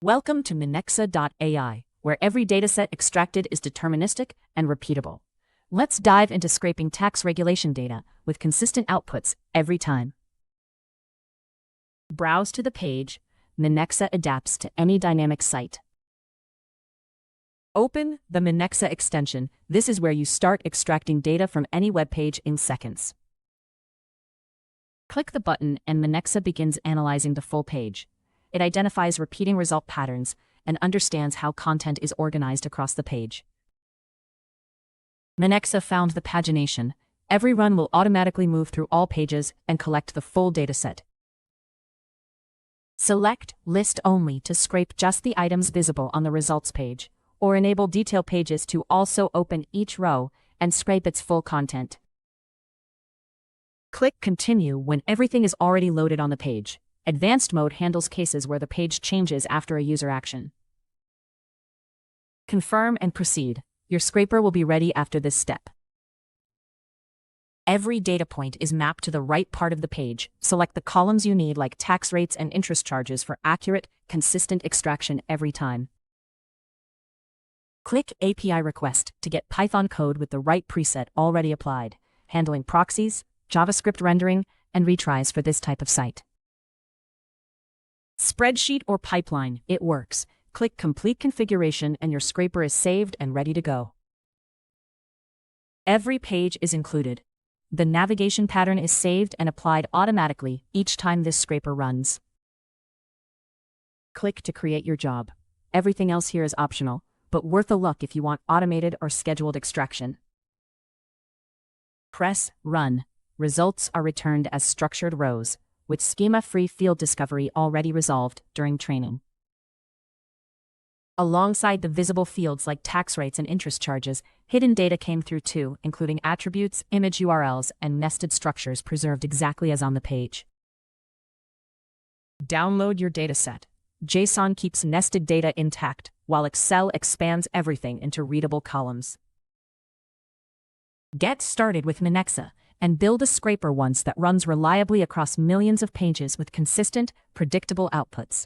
Welcome to Minexa.ai, where every dataset extracted is deterministic and repeatable. Let's dive into scraping tax regulation data with consistent outputs every time. Browse to the page. Minexa adapts to any dynamic site. Open the Minexa extension. This is where you start extracting data from any web page in seconds. Click the button and Minexa begins analyzing the full page. It identifies repeating result patterns and understands how content is organized across the page. Minexa found the pagination. Every run will automatically move through all pages and collect the full dataset. Select List Only to scrape just the items visible on the results page, or enable Detail Pages to also open each row and scrape its full content. Click Continue when everything is already loaded on the page. Advanced mode handles cases where the page changes after a user action. Confirm and proceed. Your scraper will be ready after this step. Every data point is mapped to the right part of the page. Select the columns you need, like tax rates and interest charges, for accurate, consistent extraction every time. Click API Request to get Python code with the right preset already applied, handling proxies, JavaScript rendering, and retries for this type of site. Spreadsheet or pipeline, it works. Click Complete Configuration and your scraper is saved and ready to go. Every page is included. The navigation pattern is saved and applied automatically each time this scraper runs. Click to create your job. Everything else here is optional, but worth a look if you want automated or scheduled extraction. Press Run. Results are returned as structured rows, with schema-free field discovery already resolved during training. Alongside the visible fields like tax rates and interest charges, hidden data came through too, including attributes, image URLs, and nested structures preserved exactly as on the page. Download your dataset. JSON keeps nested data intact, while Excel expands everything into readable columns. Get started with Minexa and build a scraper once that runs reliably across millions of pages with consistent, predictable outputs.